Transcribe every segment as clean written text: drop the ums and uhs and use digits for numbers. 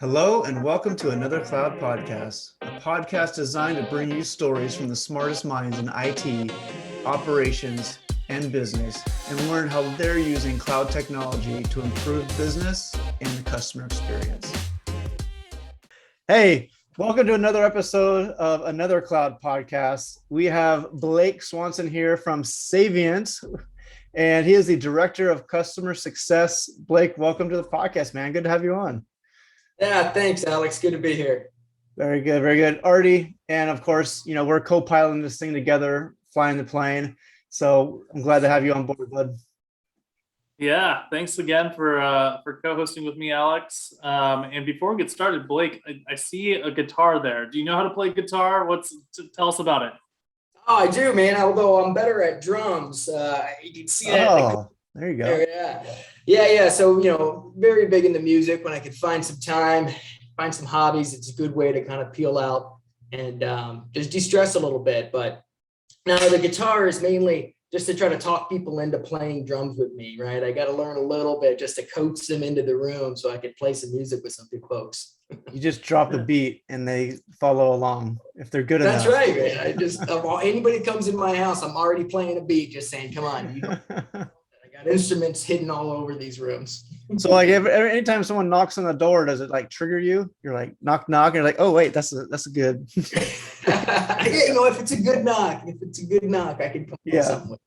Hello, and welcome to another Cloud Podcast, a podcast designed to bring you stories from the smartest minds in IT, operations, and business, and learn how they're using cloud technology to improve business and the customer experience. Hey, welcome to another episode of another Cloud Podcast. We have Blake Swanson here from Savient, and he is the Director of Customer Success. Blake, welcome to the podcast, man. Good to have you on. Yeah, thanks, Alex. Good to be here. Very good, very good. Artie, and of course, we're co-piloting this thing together, flying the plane. So I'm glad to have you on board, bud. Yeah, thanks again for co-hosting with me, Alex. And before we get started, Blake, I see a guitar there. Do you know how to play guitar? Tell us about it. Oh, I do, man. Although I'm better at drums. You can see that. Oh, there you go. Yeah. So, very big into music. When I could find some time, find some hobbies, it's a good way to kind of peel out and just de-stress a little bit. But now the guitar is mainly just to try to talk people into playing drums with me, right? I got to learn a little bit just to coax them into the room so I could play some music with some good folks. You just drop the beat and they follow along if they're good enough. That's right, man. Anybody comes in my house, I'm already playing a beat, just saying, come on. I got instruments hidden all over these rooms. So like anytime someone knocks on the door, does it like trigger you? You're like, knock, knock. And you're like, oh, wait, that's a good. If it's a good knock, I can play something.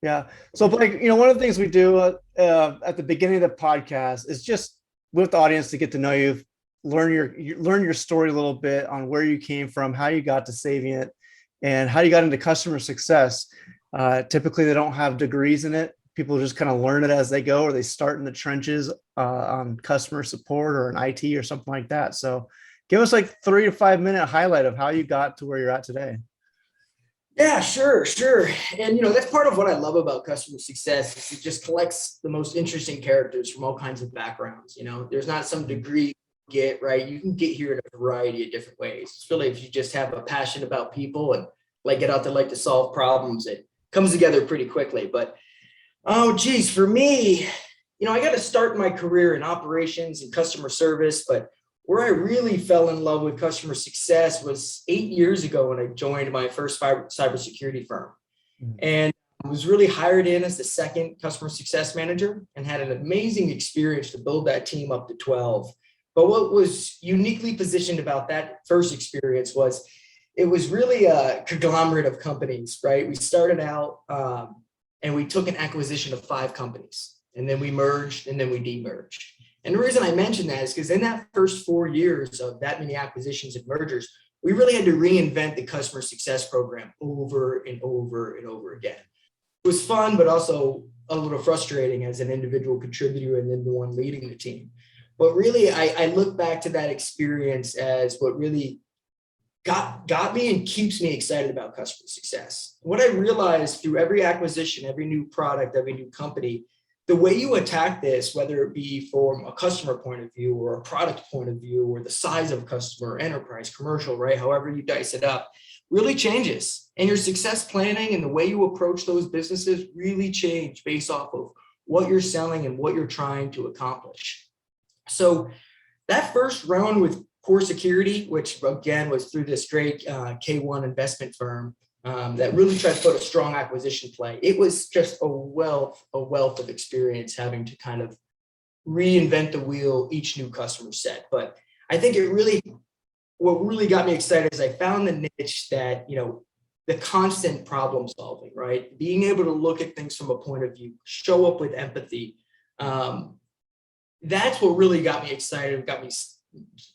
Yeah. So Blake, one of the things we do at the beginning of the podcast is just with the audience to get to know you, learn your story a little bit on where you came from, how you got to Savient, and how you got into customer success. Typically, they don't have degrees in it. People just kind of learn it as they go, or they start in the trenches on customer support or in IT or something like that. So give us like 3 to 5 minute highlight of how you got to where you're at today. Yeah, sure. And, that's part of what I love about customer success is it just collects the most interesting characters from all kinds of backgrounds. There's not some degree you get, right? You can get here in a variety of different ways. It's really if you just have a passion about people and get out there to solve problems, it comes together pretty quickly. But for me, I got to start my career in operations and customer service, but where I really fell in love with customer success was 8 years ago when I joined my first cybersecurity firm. And I was really hired in as the second customer success manager and had an amazing experience to build that team up to 12. But what was uniquely positioned about that first experience was it was really a conglomerate of companies, right? We started out and we took an acquisition of 5 companies, and then we merged and then we demerged. And the reason I mention that is because in that first 4 years of that many acquisitions and mergers, we really had to reinvent the customer success program over and over and over again. It was fun, but also a little frustrating as an individual contributor and then the one leading the team. But really, I look back to that experience as what really got me and keeps me excited about customer success. What I realized through every acquisition, every new product, every new company, the way you attack this, whether it be from a customer point of view or a product point of view or the size of customer, enterprise, commercial, right? However you dice it up, really changes. And your success planning and the way you approach those businesses really change based off of what you're selling and what you're trying to accomplish. So that first round with Core Security, which again was through this great K1 investment firm, that really tried to put a strong acquisition play. It was just a wealth of experience having to kind of reinvent the wheel each new customer set. But I think what really got me excited is I found the niche that, the constant problem solving, right? Being able to look at things from a point of view, show up with empathy. That's what really got me excited, got me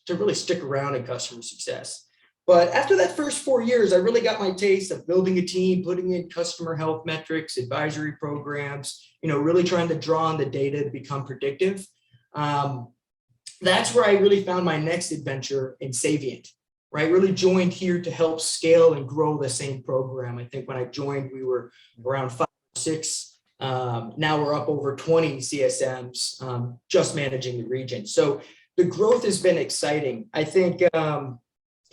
to really stick around in customer success. But after that first 4 years, I really got my taste of building a team, putting in customer health metrics, advisory programs, really trying to draw on the data to become predictive. That's where I really found my next adventure in Savient, right? Really joined here to help scale and grow the same program. I think when I joined, we were around 5 or 6. Now we're up over 20 CSMs, just managing the region. So the growth has been exciting. I think,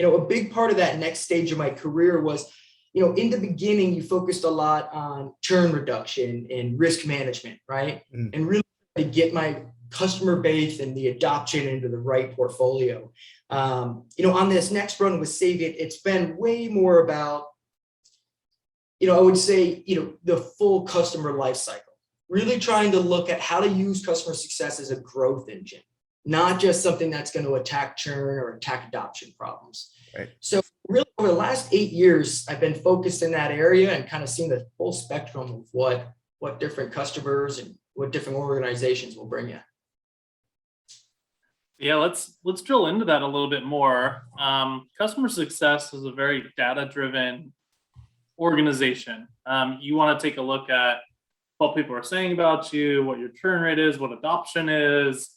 a big part of that next stage of my career was, in the beginning, you focused a lot on churn reduction and risk management, right? And really to get my customer base and the adoption into the right portfolio. On this next run with Savient, it's been way more about, I would say, the full customer life cycle, really trying to look at how to use customer success as a growth engine, not just something that's going to attack churn or attack adoption problems. Right. So really over the last 8 years, I've been focused in that area and kind of seen the full spectrum of what different customers and what different organizations will bring you. Yeah, let's drill into that a little bit more. Customer success is a very data-driven organization. You want to take a look at what people are saying about you, what your churn rate is, what adoption is,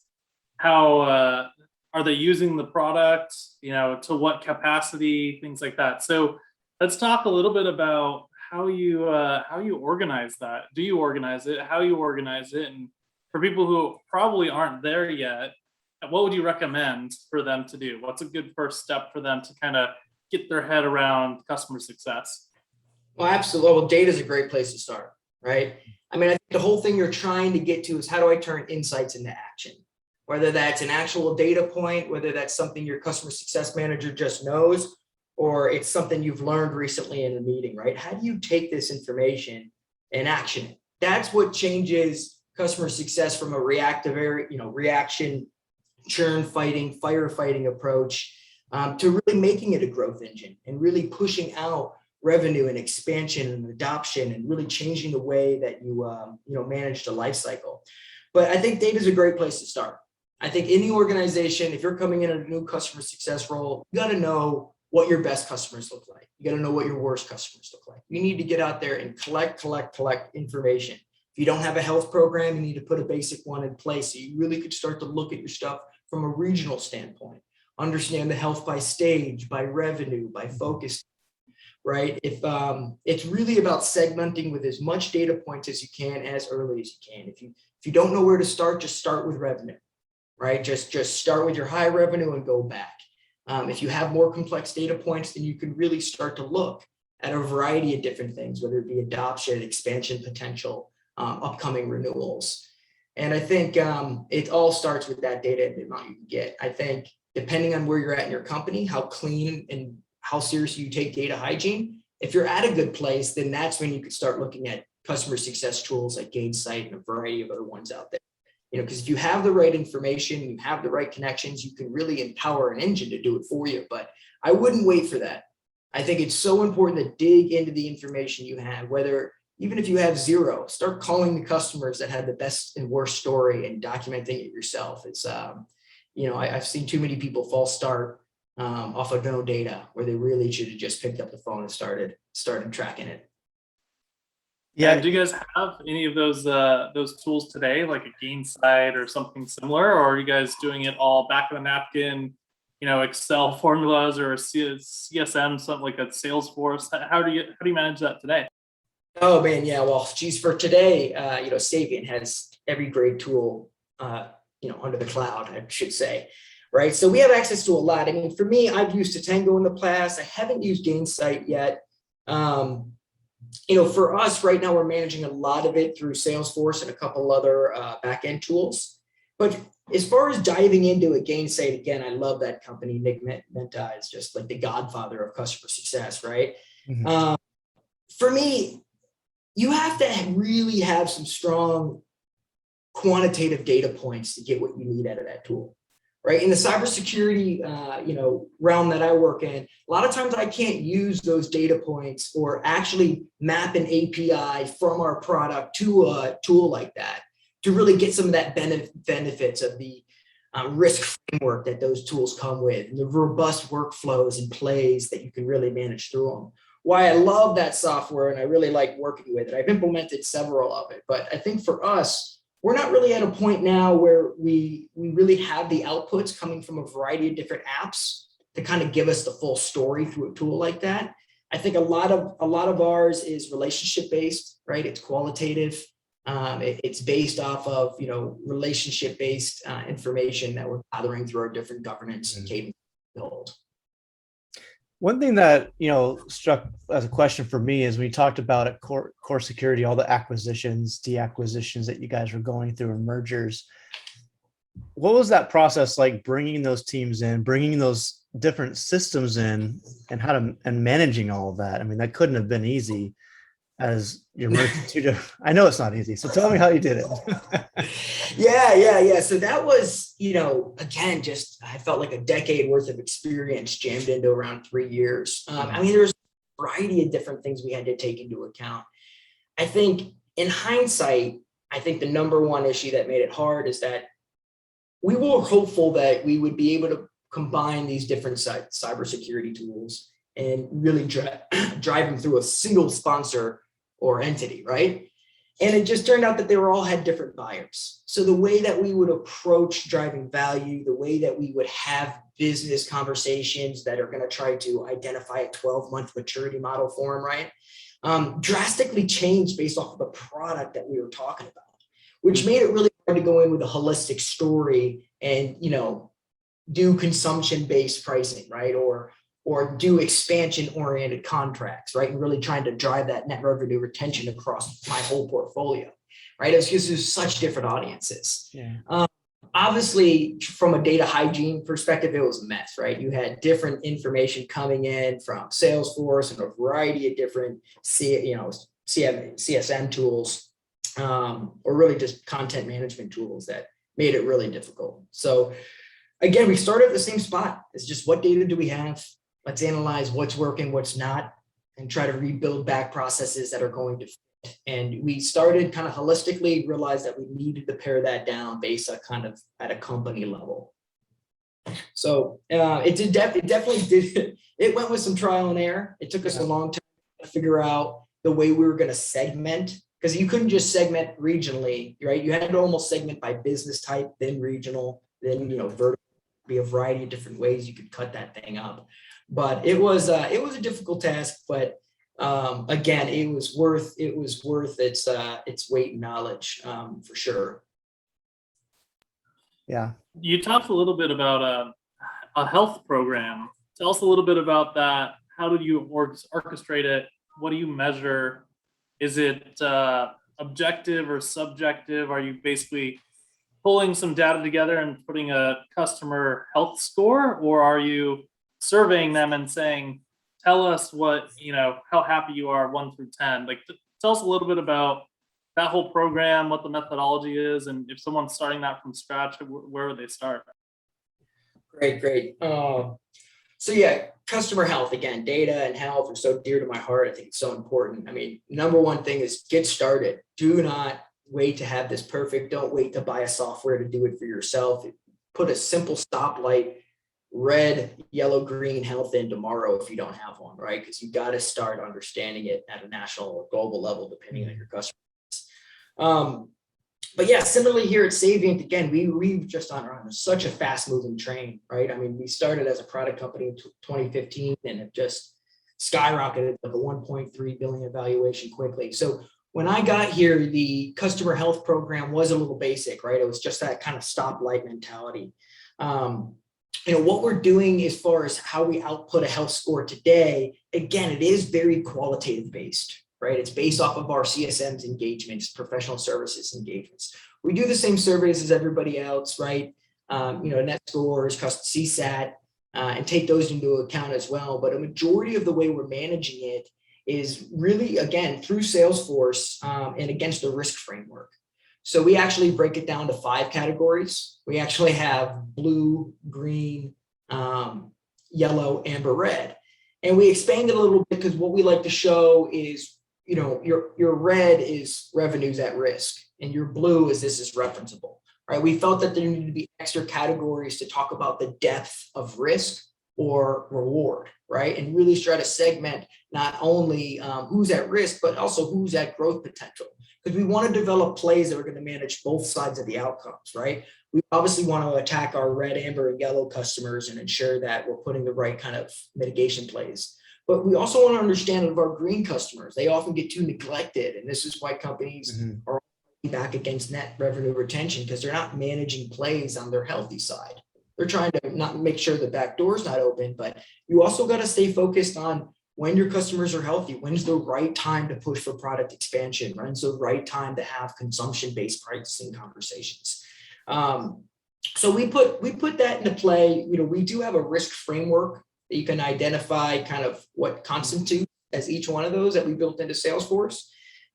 how are they using the product, to what capacity, things like that. So let's talk a little bit about how you organize that. Do you organize it? How you organize it? And for people who probably aren't there yet, what would you recommend for them to do? What's a good first step for them to kind of get their head around customer success? Well, absolutely. Well, data is a great place to start, right? I mean, I think the whole thing you're trying to get to is how do I turn insights into action? Whether that's an actual data point, whether that's something your customer success manager just knows, or it's something you've learned recently in a meeting, right? How do you take this information and action it? That's what changes customer success from a reactive area, reaction, churn fighting, firefighting approach to really making it a growth engine and really pushing out revenue and expansion and adoption and really changing the way that you manage the life cycle. But I think data is a great place to start. I think any organization, if you're coming in a new customer success role, you got to know what your best customers look like. You got to know what your worst customers look like. You need to get out there and collect information. If you don't have a health program, you need to put a basic one in place so you really could start to look at your stuff from a regional standpoint. Understand the health by stage, by revenue, by focus, right? If it's really about segmenting with as much data points as you can as early as you can. If you don't know where to start, just start with revenue, right? Just start with your high revenue and go back. If you have more complex data points, then you can really start to look at a variety of different things, whether it be adoption, expansion potential, upcoming renewals. And I think it all starts with that data and the amount you can get. I think depending on where you're at in your company, how clean and how seriously you take data hygiene, if you're at a good place, then that's when you could start looking at customer success tools like Gainsight and a variety of other ones out there. Because if you have the right information, you have the right connections, you can really empower an engine to do it for you. But I wouldn't wait for that. I think it's so important to dig into the information you have, even if you have zero, start calling the customers that had the best and worst story and documenting it yourself. It's, I've seen too many people false start off of no data where they really should have just picked up the phone and started tracking it. Yeah. And do you guys have any of those tools today, like a Gainsight or something similar, or are you guys doing it all back of the napkin, Excel formulas or a CSM, something like a Salesforce? How do you manage that today? Oh man, yeah. Well, geez, for today, Savient has every great tool, under the cloud, I should say, right? So we have access to a lot. I mean, for me, I've used Tatango in the past. I haven't used Gainsight yet. For us right now, we're managing a lot of it through Salesforce and a couple other back-end tools. But as far as diving into a Gainsight, again, I love that company. Nick Menta is just like the godfather of customer success, right? Mm-hmm. For me, you have to really have some strong quantitative data points to get what you need out of that tool, right? In the cybersecurity, realm that I work in, a lot of times I can't use those data points or actually map an API from our product to a tool like that to really get some of that benefits of the risk framework that those tools come with, and the robust workflows and plays that you can really manage through them. Why I love that software and I really like working with it. I've implemented several of it, but I think for us, we're not really at a point now where we really have the outputs coming from a variety of different apps to kind of give us the full story through a tool like that. I think a lot of ours is relationship based, right? It's qualitative. It's based off of relationship based information that we're gathering through our different governance and cadence build. One thing that struck as a question for me is we talked about at core security, all the acquisitions, deacquisitions that you guys were going through and mergers. what was that process like, bringing those teams in, bringing those different systems in, and managing all of that? I mean, that couldn't have been easy as you're merging two different. I know it's not easy. So tell me how you did it. Yeah. So that was, again, just I felt like a decade worth of experience jammed into around 3 years. I mean, there's a variety of different things we had to take into account. I think in hindsight, I think the number one issue that made it hard is that we were hopeful that we would be able to combine these different cybersecurity tools and really drive them through a single sponsor or entity, right? And it just turned out that they all had different buyers. So the way that we would approach driving value, the way that we would have business conversations that are going to try to identify a 12-month maturity model for them, right? Drastically changed based off of the product that we were talking about, which made it really hard to go in with a holistic story and, do consumption-based pricing, right? Or do expansion-oriented contracts, right? And really trying to drive that net revenue retention across my whole portfolio, right? It's because there's such different audiences. Yeah. Obviously, from a data hygiene perspective, it was a mess, right? You had different information coming in from Salesforce and a variety of different CSM tools, or really just content management tools that made it really difficult. So again, we started at the same spot. It's just, what data do we have? Let's analyze what's working, what's not, and try to rebuild back processes that are going to fit. And we started kind of holistically, realized that we needed to pare that down based on kind of at a company level. So it definitely did. It went with some trial and error. It took us a long time to figure out the way we were going to segment, because you couldn't just segment regionally, right? You had to almost segment by business type, then regional, then vertical. Be a variety of different ways you could cut that thing up. But it was a difficult task, but again, it was worth its weight in knowledge, for sure. Yeah. You talked a little bit about a health program. Tell us a little bit about that. How did you orchestrate it? What do you measure? Is it objective or subjective? Are you basically pulling some data together and putting a customer health score, or are you surveying them and saying, tell us what, how happy you are 1 through 10? Like, tell us a little bit about that whole program, what the methodology is, and if someone's starting that from scratch, where would they start? Great. So yeah, customer health, again, data and health are so dear to my heart. I think it's so important. I mean, number one thing is get started. Do not wait to have this perfect. Don't wait to buy a software to do it for yourself. Put a simple stoplight, red, yellow, green health in tomorrow if you don't have one, right? Because you got to start understanding it at a national or global level, depending on your customers. But yeah, similarly here at Savient, again, we've just on such a fast moving train, right? I mean, we started as a product company in 2015 and have just skyrocketed like a 1.3 billion valuation quickly. So when I got here, the customer health program was a little basic, right? It was just that kind of stoplight mentality. What we're doing as far as how we output a health score today, again, it is very qualitative based, right? It's based off of our CSM's engagements, professional services engagements. We do the same surveys as everybody else, right? Net scores, CSAT, and take those into account as well. But a majority of the way we're managing it is really, again, through Salesforce and against the risk framework. So we actually break it down to 5 categories. We actually have blue, green, yellow, amber, red. And we expand it a little bit because what we like to show is, your red is revenues at risk and your blue is this is referenceable, right? We felt that there needed to be extra categories to talk about the depth of risk or reward, right? And really try to segment not only who's at risk, but also who's at growth potential. Because we want to develop plays that are going to manage both sides of the outcomes, right? We obviously want to attack our red, amber, and yellow customers and ensure that we're putting the right kind of mitigation plays. But we also want to understand of our green customers. They often get too neglected. And this is why companies are back against net revenue retention, because they're not managing plays on their healthy side. They're trying to not make sure the back door is not open, but you also got to stay focused on when your customers are healthy. When's the right time to push for product expansion? When's the right time to have consumption-based pricing conversations? So we put that into play. We do have a risk framework that you can identify kind of what constitutes as each one of those that we built into Salesforce.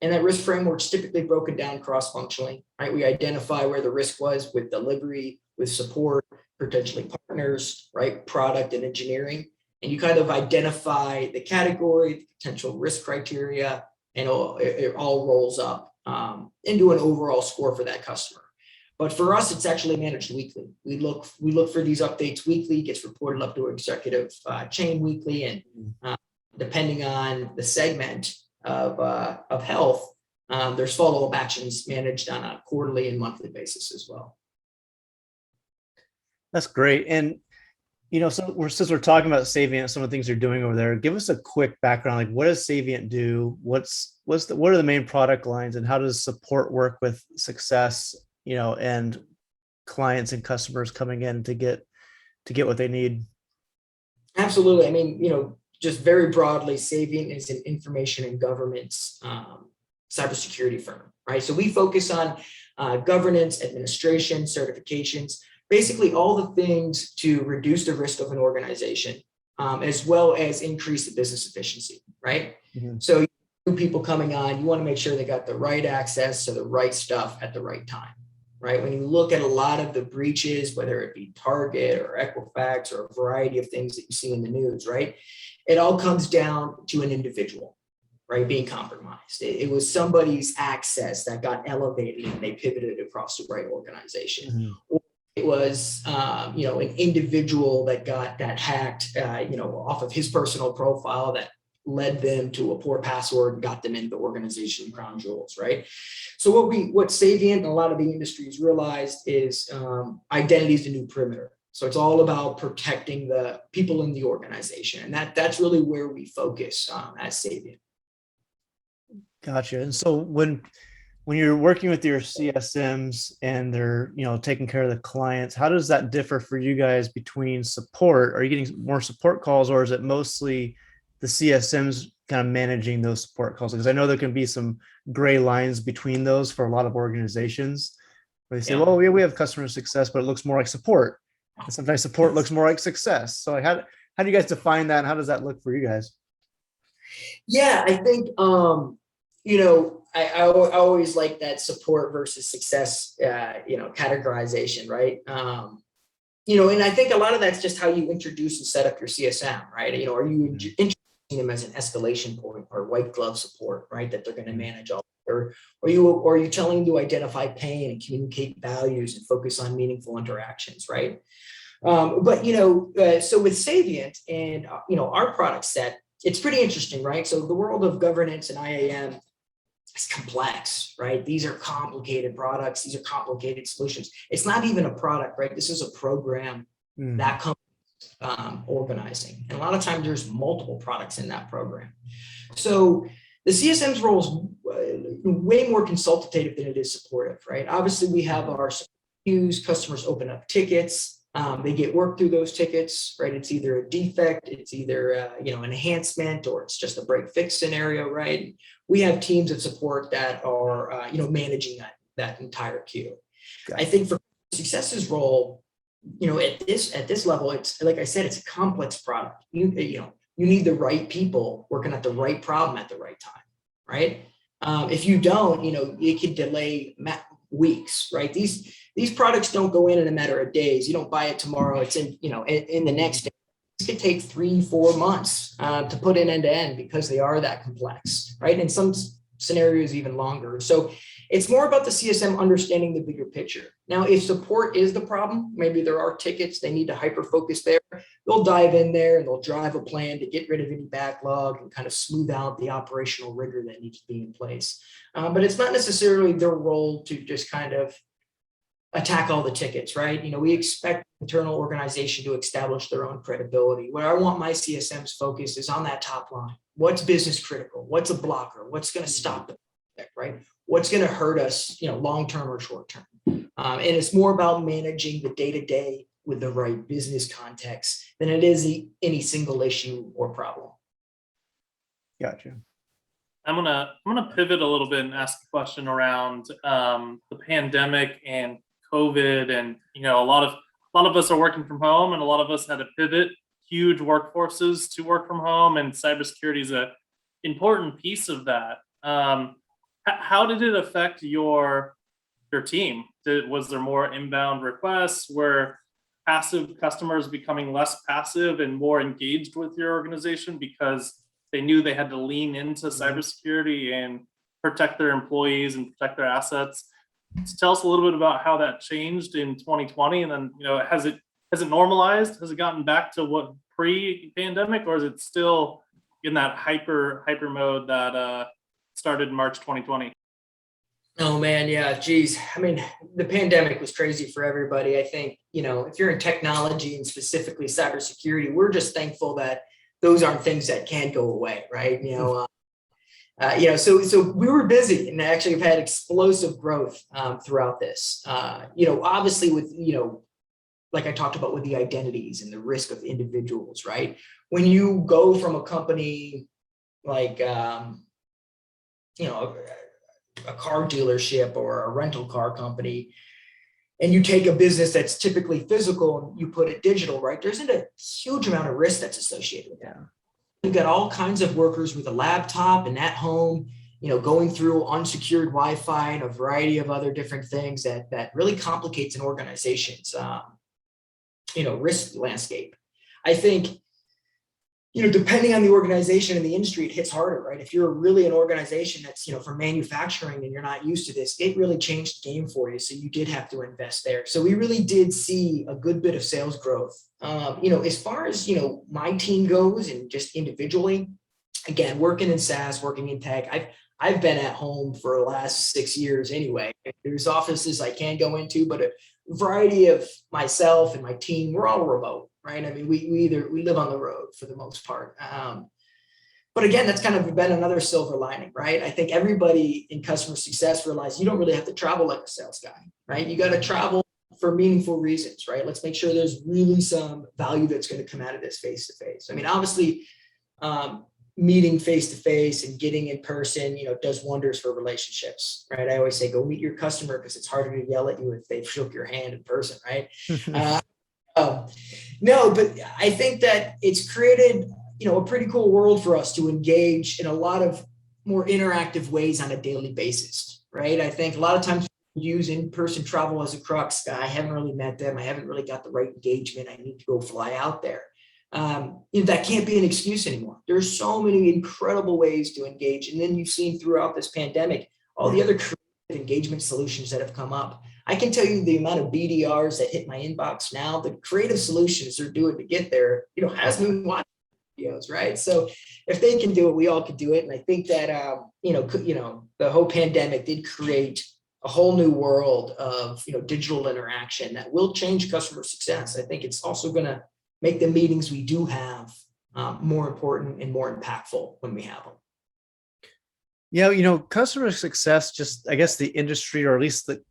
And that risk framework is typically broken down cross-functionally, right? We identify where the risk was with delivery, with support, potentially partners, right? Product and engineering. And you kind of identify the category, the potential risk criteria, and it all rolls up into an overall score for that customer. But for us, it's actually managed weekly. We look for these updates weekly, gets reported up to executive chain weekly, and depending on the segment of health, there's follow-up actions managed on a quarterly and monthly basis as well. That's great. And since we're talking about Savient, some of the things you're doing over there, give us a quick background. Like, what does Savient do? What are the main product lines, and how does support work with success, and clients and customers coming in to get what they need? Absolutely. I mean, just very broadly, Savient is an information and governance cybersecurity firm, right? So we focus on governance, administration, certifications, basically all the things to reduce the risk of an organization, as well as increase the business efficiency, right? Mm-hmm. So new people coming on, you want to make sure they got the right access to the right stuff at the right time, right? When you look at a lot of the breaches, whether it be Target or Equifax or a variety of things that you see in the news, right? It all comes down to an individual, right, being compromised. It was somebody's access that got elevated and they pivoted across the right organization. Mm-hmm. Or it was, an individual that got hacked, off of his personal profile that led them to a poor password and got them into the organization crown jewels, right? So what Savient and a lot of the industries realized is identity is the new perimeter. So it's all about protecting the people in the organization, and that's really where we focus as Savient. Gotcha. And so when you're working with your CSMs and they're taking care of the clients, how does that differ for you guys between support? Are you getting more support calls, or is it mostly the CSMs kind of managing those support calls? Because I know there can be some gray lines between those for a lot of organizations where they say, well, we have customer success, but it looks more like support. And sometimes support looks more like success. So like, how do you guys define that? And how does that look for you guys? Yeah, I think, I always like that support versus success, categorization, right? And I think a lot of that's just how you introduce and set up your CSM, right? Are you introducing them as an escalation point or white glove support, right? That they're going to manage all, or are you telling them to identify pain and communicate values and focus on meaningful interactions, right? So with Savient and, our product set, it's pretty interesting, right? So the world of governance and IAM is complex, right? These are complicated products. These are complicated solutions. It's not even a product, right? This is a program that comes organizing. And a lot of times there's multiple products in that program. So the CSM's role is way more consultative than it is supportive, right? Obviously, we have our queues, customers open up tickets. They get worked through those tickets, right? It's either a defect, it's either an enhancement, or it's just a break fix scenario, right? We have teams of support that are managing that entire queue. I think for success's role, at this level, it's like I said, it's a complex product. You need the right people working at the right problem at the right time, right? If you don't, it could delay weeks, right? These products don't go in a matter of days. You don't buy it tomorrow. It's in the next day. This could take 3-4 months to put in end to end because they are that complex, right? In some scenarios, even longer. So it's more about the CSM understanding the bigger picture. Now, if support is the problem, maybe there are tickets, they need to hyper focus there. They'll dive in there and they'll drive a plan to get rid of any backlog and kind of smooth out the operational rigor that needs to be in place. But it's not necessarily their role to just kind of attack all the tickets, right? We expect internal organization to establish their own credibility. Where I want my CSM's focus is on that top line. What's business critical? What's a blocker? What's going to stop the project, right? What's going to hurt us, long-term or short-term? And it's more about managing the day-to-day with the right business context than it is any single issue or problem. Gotcha. I'm gonna pivot a little bit and ask a question around the pandemic and COVID, and a lot of us are working from home, and a lot of us had to pivot huge workforces to work from home, and cybersecurity is a important piece of that. How did it affect your team? Was there more inbound requests? Were passive customers becoming less passive and more engaged with your organization because they knew they had to lean into cybersecurity and protect their employees and protect their assets? So tell us a little bit about how that changed in 2020, and then has it normalized? Has it gotten back to what pre-pandemic, or is it still in that hyper mode that started in March 2020? Oh man, yeah, geez. I mean, the pandemic was crazy for everybody. I think, if you're in technology and specifically cybersecurity, we're just thankful that those aren't things that can go away, right? So we were busy and actually have had explosive growth throughout this. Obviously with, like I talked about with the identities and the risk of individuals, right? When you go from a company like, a car dealership or a rental car company, and you take a business that's typically physical and you put it digital, right? There's a huge amount of risk that's associated with that. You've got all kinds of workers with a laptop and at home, going through unsecured Wi-Fi and a variety of other different things that really complicates an organization's, risk landscape. I think, depending on the organization and the industry, it hits harder, right? If you're really an organization that's, for manufacturing and you're not used to this, it really changed the game for you. So you did have to invest there. So we really did see a good bit of sales growth. As far as, my team goes and just individually, again, working in SaaS, working in tech, I've been at home for the last 6 years anyway. There's offices I can go into, but a variety of myself and my team, we're all remote. Right. I mean, we live on the road for the most part. But again, that's kind of been another silver lining, right? I think everybody in customer success realized you don't really have to travel like a sales guy, right? You got to travel for meaningful reasons, right? Let's make sure there's really some value that's going to come out of this face to face. I mean, obviously, meeting face to face and getting in person, does wonders for relationships, right? I always say, go meet your customer because it's harder to yell at you if they've shook your hand in person, right? No, but I think that it's created, a pretty cool world for us to engage in a lot of more interactive ways on a daily basis, right? I think a lot of times we use in-person travel as a crux. I haven't really met them. I haven't really got the right engagement. I need to go fly out there. That can't be an excuse anymore. There's so many incredible ways to engage. And then you've seen throughout this pandemic, all the other creative engagement solutions that have come up. I can tell you the amount of BDRs that hit my inbox now, the creative solutions they're doing to get there, has me watching videos, right? So if they can do it, we all can do it. And I think that, the whole pandemic did create a whole new world of, digital interaction that will change customer success. I think it's also going to make the meetings we do have more important and more impactful when we have them. Yeah, customer success, just I guess the industry, or at least the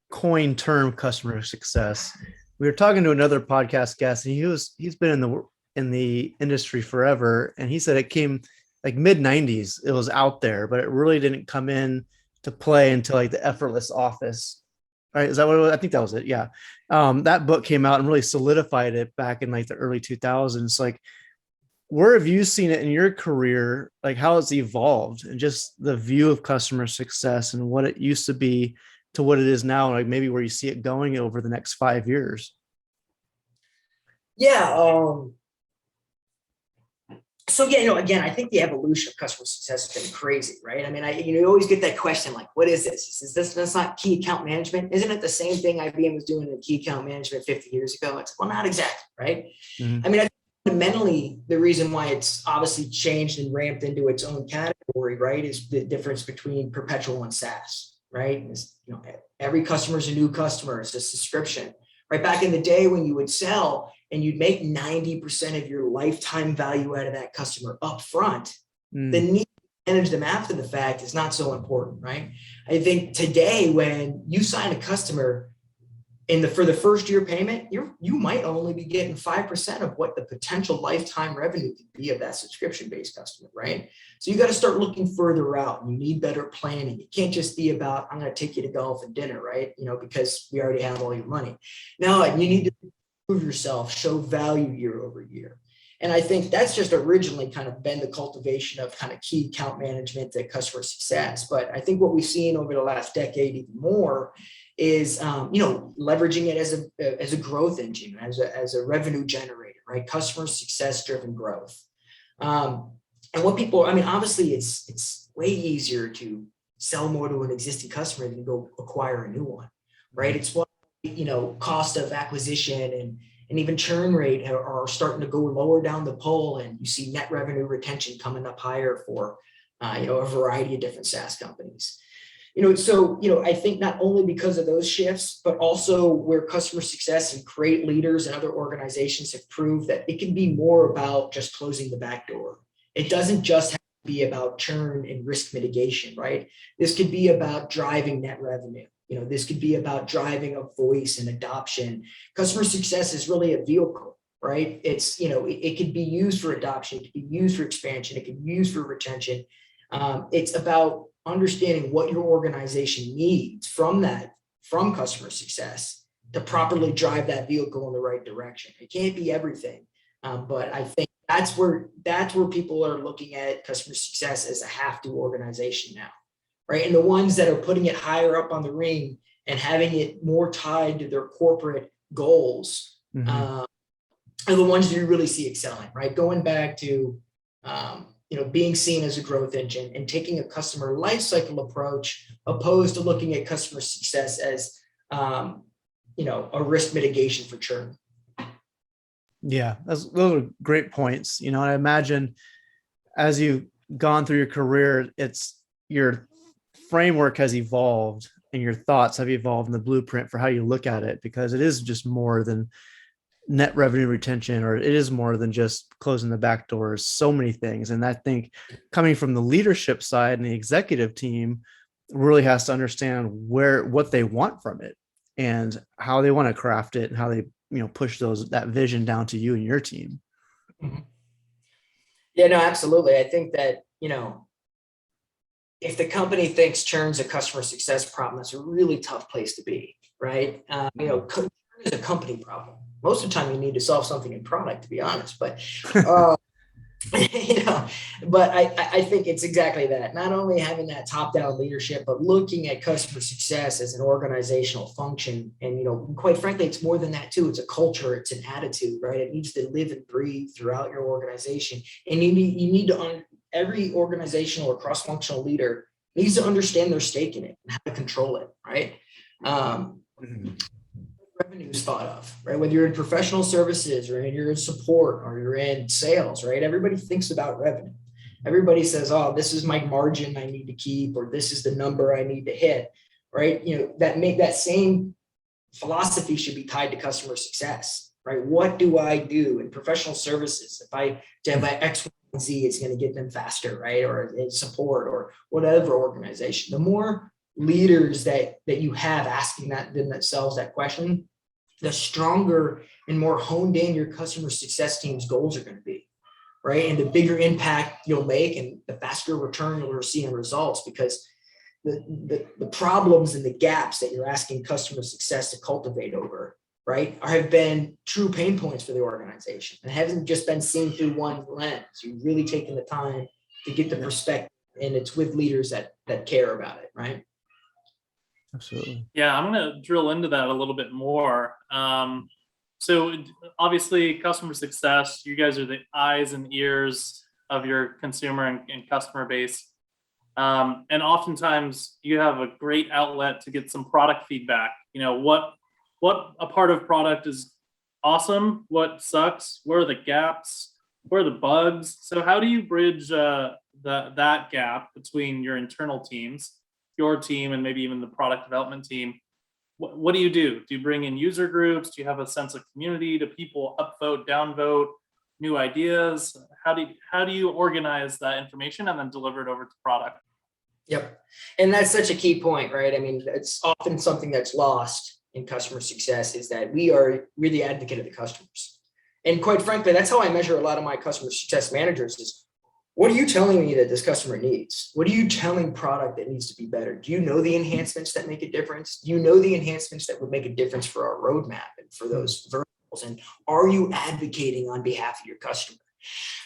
coin term customer success. We were talking to another podcast guest, and he's been in the industry forever, and he said it came like mid 90s. It was out there, but it really didn't come in to play until like the Effortless Office. Right? Is that what it was? I think that was it. Yeah. That book came out and really solidified it back in like the early 2000s. Like, where have you seen it in your career? Like how it's evolved and just the view of customer success and what it used to be to what it is now, like maybe where you see it going over the next 5 years? Yeah. So yeah, again, I think the evolution of customer success has been crazy, right? I mean, you always get that question, like, what is this? That's not key account management? Isn't it the same thing IBM was doing in key account management 50 years ago? It's, well, not exactly, right? Mm-hmm. I mean, I think fundamentally, the reason why it's obviously changed and ramped into its own category, right, is the difference between perpetual and SaaS, right? It's, every customer is a new customer. It's a subscription, right? Back in the day when you would sell and you'd make 90% of your lifetime value out of that customer up front, the need to manage them after the fact is not so important, right? I think today when you sign a customer, for the first year payment, you might only be getting 5% of what the potential lifetime revenue could be of that subscription-based customer, right? So you got to start looking further out, and you need better planning. It can't just be about, I'm going to take you to golf and dinner, right? Because we already have all your money. No, you need to prove yourself, show value year over year. And I think that's just originally kind of been the cultivation of kind of key account management at customer success. But I think what we've seen over the last decade even more is leveraging it as a growth engine, as a revenue generator, right? Customer success driven growth. And what people, obviously it's way easier to sell more to an existing customer than to go acquire a new one, right? It's what, cost of acquisition and even churn rate are starting to go lower down the pole, and you see net revenue retention coming up higher for a variety of different SaaS companies. I think not only because of those shifts, but also where customer success and great leaders and other organizations have proved that it can be more about just closing the back door. It doesn't just have to be about churn and risk mitigation, right? This could be about driving net revenue. This could be about driving a voice and adoption. Customer success is really a vehicle, right? It's, it could be used for adoption, it could be used for expansion, it could be used for retention. It's about understanding what your organization needs from customer success to properly drive that vehicle in the right direction. It can't be everything, but I think that's where people are looking at customer success as a have-to organization now, right? And the ones that are putting it higher up on the ring and having it more tied to their corporate goals are the ones that you really see excelling, right? Going back to being seen as a growth engine and taking a customer lifecycle approach, opposed to looking at customer success as, a risk mitigation for churn. Yeah, those are great points. And I imagine as you've gone through your career, it's your framework has evolved and your thoughts have evolved in the blueprint for how you look at it, because it is just more than net revenue retention, or it is more than just closing the back doors, so many things. And I think coming from the leadership side and the executive team really has to understand what they want from it and how they want to craft it and how they, push that vision down to you and your team. Yeah, no, absolutely. I think that, if the company thinks churn's a customer success problem, that's a really tough place to be, right? Churn is a company problem. Most of the time you need to solve something in product, to be honest, but, but I think it's exactly that. Not only having that top-down leadership, but looking at customer success as an organizational function. And, quite frankly, it's more than that too. It's a culture, it's an attitude, right? It needs to live and breathe throughout your organization. And you need to, every organizational or cross-functional leader needs to understand their stake in it and how to control it, right? Revenue is thought of, right? Whether you're in professional services or you're in support or you're in sales, right? Everybody thinks about revenue. Everybody says, oh, this is my margin I need to keep, or this is the number I need to hit, right? That same philosophy should be tied to customer success, right? What do I do in professional services? If I have X, Y, and Z, it's going to get them faster, right? Or in support or whatever organization. The more leaders that you have asking themselves that question, the stronger and more honed in your customer success team's goals are going to be, right? And the bigger impact you'll make and the faster return you'll see in results, because the problems and the gaps that you're asking customer success to cultivate over, right, have been true pain points for the organization and haven't just been seen through one lens. You've really taken the time to get the perspective, and it's with leaders that care about it, right? Absolutely. Yeah, I'm going to drill into that a little bit more. So obviously customer success, you guys are the eyes and ears of your consumer and customer base. And oftentimes you have a great outlet to get some product feedback. What a part of product is awesome, what sucks, where are the gaps, where are the bugs. So how do you bridge that gap between your internal teams, your team, and maybe even the product development team? What do? Do you bring in user groups? Do you have a sense of community? Do people upvote, downvote new ideas? How do you organize that information and then deliver it over to product? Yep. And that's such a key point, right? I mean, it's often something that's lost in customer success is that we're the advocate of the customers. And quite frankly, that's how I measure a lot of my customer success managers is, what are you telling me that this customer needs? What are you telling product that needs to be better? Do you know the enhancements that make a difference? Do you know the enhancements that would make a difference for our roadmap and for those verticals? And are you advocating on behalf of your customer?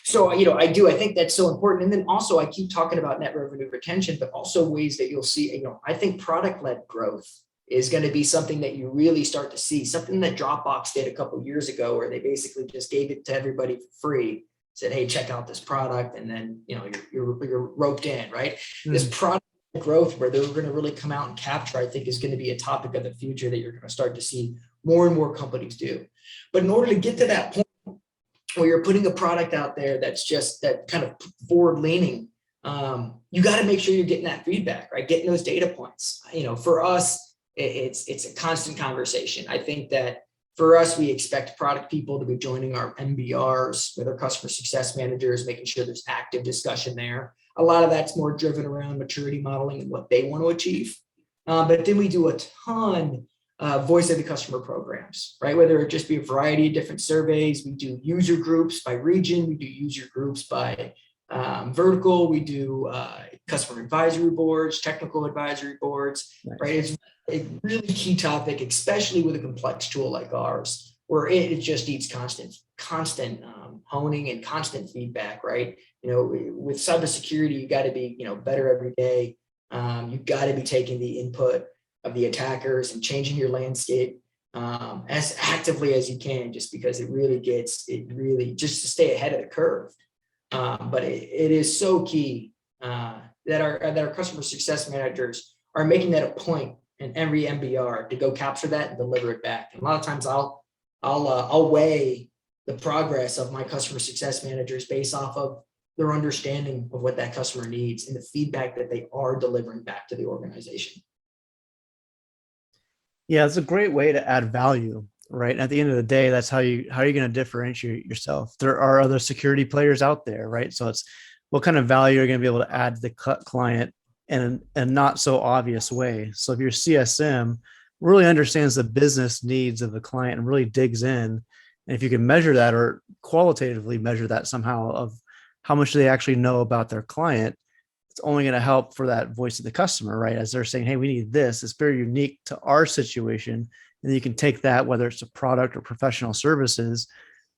So, I think that's so important. And then also I keep talking about net revenue retention, but also ways that you'll see, I think product-led growth is going to be something that you really start to see, something that Dropbox did a couple of years ago, where they basically just gave it to everybody for free, said, hey, check out this product. And then, you're roped in, right? Mm-hmm. This product growth where they're going to really come out and capture, I think is going to be a topic of the future that you're going to start to see more and more companies do. But in order to get to that point, where you're putting a product out there that's just that kind of forward leaning, you got to make sure you're getting that feedback, right? Getting those data points. For us, it's a constant conversation. I think that for us, we expect product people to be joining our MBRs with our customer success managers, making sure there's active discussion there. A lot of that's more driven around maturity modeling and what they want to achieve. But then we do a ton voice of the customer programs, right? Whether it just be a variety of different surveys. We do user groups by region. We do user groups by vertical. We do customer advisory boards, technical advisory boards, right? It's a really key topic, especially with a complex tool like ours, where it just needs constant honing and constant feedback, right? With cybersecurity, you got to be, better every day. You've got to be taking the input of the attackers and changing your landscape as actively as you can, just because it really just to stay ahead of the curve. But it is so key that our customer success managers are making that a point in every MBR to go capture that and deliver it back. And a lot of times I'll weigh the progress of my customer success managers based off of their understanding of what that customer needs and the feedback that they are delivering back to the organization. Yeah, it's a great way to add value, right? And at the end of the day, that's how you're going to differentiate yourself. There are other security players out there, right? So it's what kind of value you're going to be able to add to the client in a not so obvious way. So if your CSM really understands the business needs of the client and really digs in, and if you can measure that or qualitatively measure that somehow of how much they actually know about their client, it's only going to help for that voice of the customer, right? As they're saying, hey, we need this. It's very unique to our situation. And you can take that, whether it's a product or professional services,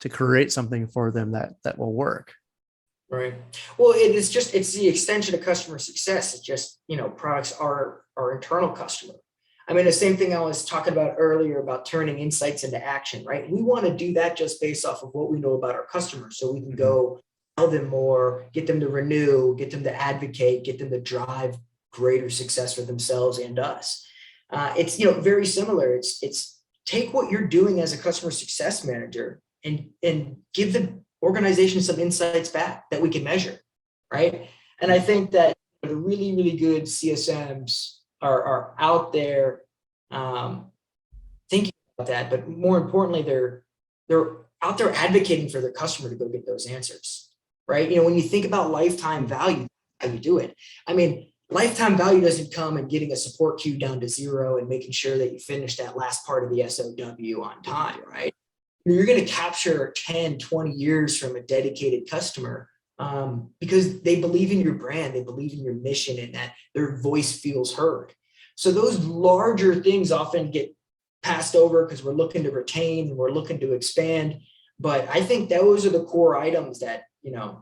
to create something for them that will work. Right. Well, it's the extension of customer success. It's just, products are our internal customer. I mean, the same thing I was talking about earlier about turning insights into action, right? We want to do that just based off of what we know about our customers, so we can go tell them more, get them to renew, get them to advocate, get them to drive greater success for themselves and us. It's, very similar. It's take what you're doing as a customer success manager and give the organization some insights back that we can measure, right? And I think that the really, really good CSMs are out there thinking about that, but more importantly, they're out there advocating for their customer to go get those answers, right? When you think about lifetime value, how you do it. I mean, lifetime value doesn't come in getting a support queue down to 0 and making sure that you finish that last part of the SOW on time, right? You're going to capture 10, 20 years from a dedicated customer because they believe in your brand, they believe in your mission, and that their voice feels heard. So those larger things often get passed over because we're looking to retain and we're looking to expand. But I think those are the core items that,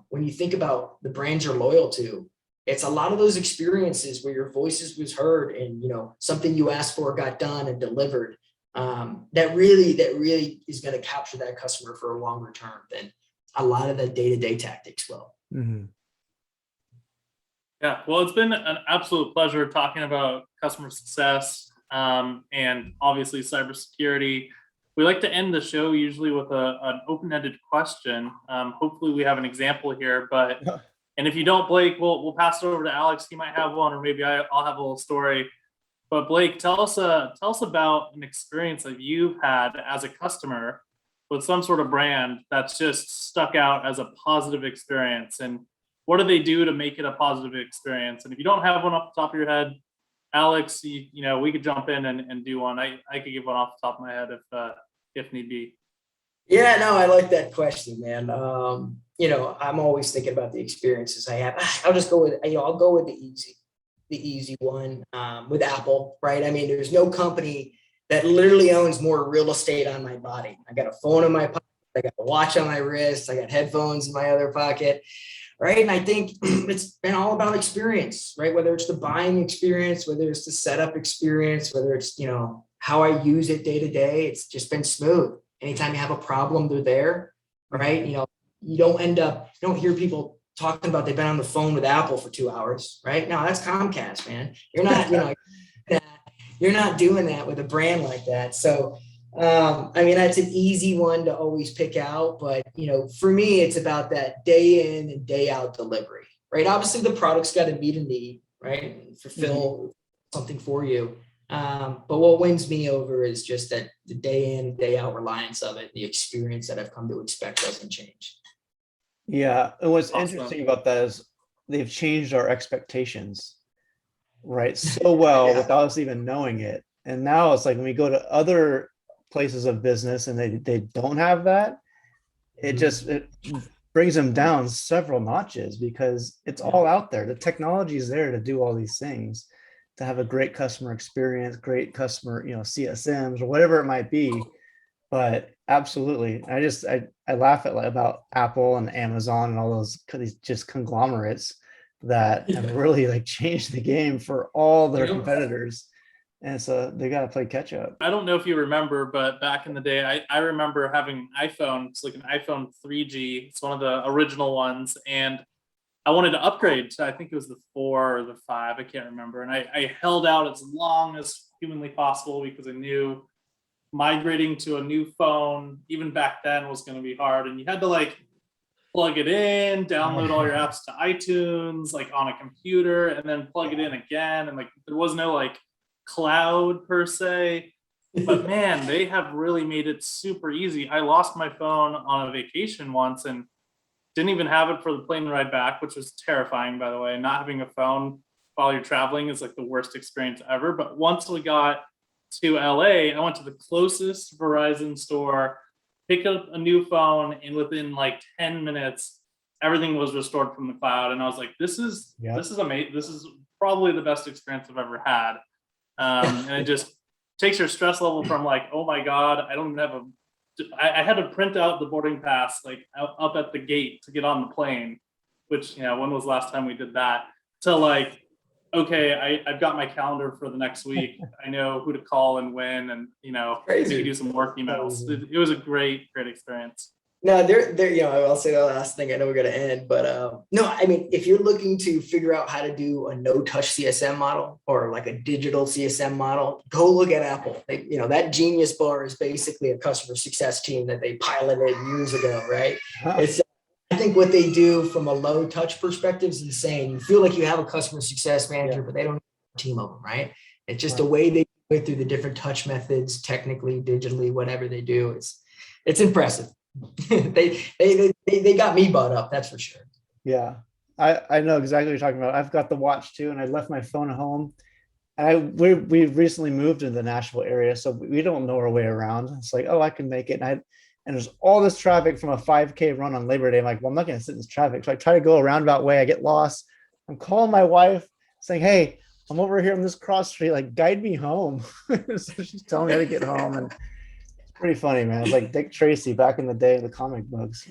when you think about the brands you're loyal to, it's a lot of those experiences where your voices was heard and, something you asked for got done and delivered. That really is going to capture that customer for a longer term than a lot of the day-to-day tactics will. Mm-hmm. Yeah, well, it's been an absolute pleasure talking about customer success and obviously cybersecurity. We like to end the show usually with an open-ended question. Hopefully we have an example here, and if you don't, Blake, we'll pass it over to Alex. He might have one, or maybe I'll have a little story. But Blake, tell us about an experience that you've had as a customer with some sort of brand that's just stuck out as a positive experience, and what do they do to make it a positive experience? And if you don't have one off the top of your head, Alex, we could jump in and do one. I could give one off the top of my head if need be. Yeah, no, I like that question, man. I'm always thinking about the experiences I have. I'll just go with, I'll go with the easy one with Apple, right? I mean, there's no company that literally owns more real estate on my body. I got a phone in my pocket, I got a watch on my wrist, I got headphones in my other pocket, right? And I think it's been all about experience, right? Whether it's the buying experience, whether it's the setup experience, whether it's, how I use it day to day, it's just been smooth. Anytime you have a problem, they're there, right? You don't hear people talking about they've been on the phone with Apple for 2 hours, right? No, that's Comcast, man. You're not, you're not doing that with a brand like that. So, that's an easy one to always pick out, but for me, it's about that day in and day out delivery, right? Obviously the product's got to meet a need, right? And fulfill something for you. But what wins me over is just that the day in, day out reliance of it, the experience that I've come to expect doesn't change. Yeah. And what's Awesome. interesting about that is they've changed our expectations, right? So well without us even knowing it. And now it's like when we go to other places of business and they don't have that, it brings them down several notches because it's all out there. The technology is there to do all these things, to have a great customer experience, great customer, CSMs or whatever it might be. But absolutely, I laugh at about Apple and Amazon and all these just conglomerates that have really changed the game for all their competitors. And so they got to play catch up. I don't know if you remember, but back in the day, I remember having an iPhone. It's like an iPhone 3G. It's one of the original ones. And I wanted to upgrade to, I think it was the 4 or the 5. I can't remember. And I held out as long as humanly possible because I knew migrating to a new phone, even back then, was going to be hard. And you had to plug it in, download all your apps to iTunes, on a computer, and then plug it in again. And there was no cloud per se, but man, they have really made it super easy. I lost my phone on a vacation once and didn't even have it for the plane ride back, which was terrifying, by the way. Not having a phone while you're traveling is the worst experience ever. But once we got to LA, I went to the closest Verizon store, picked up a new phone, and within 10 minutes, everything was restored from the cloud. And I was like, this is amazing. This is probably the best experience I've ever had. And it just takes your stress level from oh my God, I don't even have I had to print out the boarding pass up at the gate to get on the plane, which, when was the last time we did that? To okay, I've got my calendar for the next week. I know who to call and when, and, maybe do some work emails. It was a great experience. No, I'll say the last thing. I know we're going to end, but no, if you're looking to figure out how to do a no-touch CSM model or a digital CSM model, go look at Apple. That Genius Bar is basically a customer success team that they piloted years ago, right? It's, I think what they do from a low-touch perspective is insane. You feel like you have a customer success manager, but they don't have a team of them, right? It's just a way they do it through the different touch methods, technically, digitally, whatever they do. It's impressive. they got me bought up, that's for sure. Yeah, I know exactly what you're talking about. I've got the watch too, and I left my phone at home. And we recently moved into the Nashville area, so we don't know our way around. It's I can make it. And there's all this traffic from a 5K run on Labor Day. I'm like, well, I'm not going to sit in this traffic. So I try to go a roundabout way. I get lost. I'm calling my wife saying, hey, I'm over here on this cross street. Guide me home. So she's telling me how to get home. And pretty funny, man. It's like Dick Tracy back in the day of the comic books.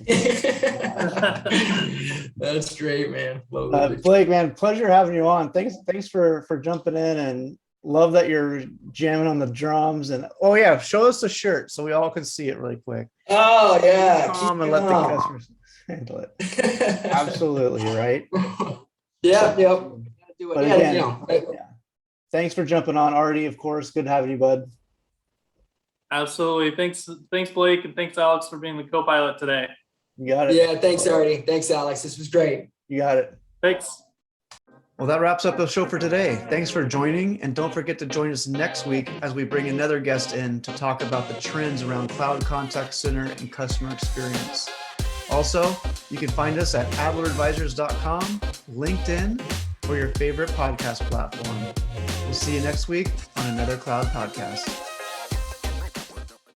That's great, man. Blake, man, pleasure having you on. Thanks for jumping in, and love that you're jamming on the drums. And show us the shirt so we all can see it really quick. Oh yeah, and let the customers handle it. Absolutely, right? Yeah. But again, thanks for jumping on, Artie. Of course, good having you, bud. Absolutely. Thanks, Blake, and thanks, Alex, for being the co-pilot today. You got it. Yeah, thanks, Artie. Thanks, Alex. This was great. You got it. Thanks. Well, that wraps up the show for today. Thanks for joining, and don't forget to join us next week as we bring another guest in to talk about the trends around cloud contact center and customer experience. Also, you can find us at adleradvisors.com, LinkedIn, or your favorite podcast platform. We'll see you next week on another Cloud Podcast.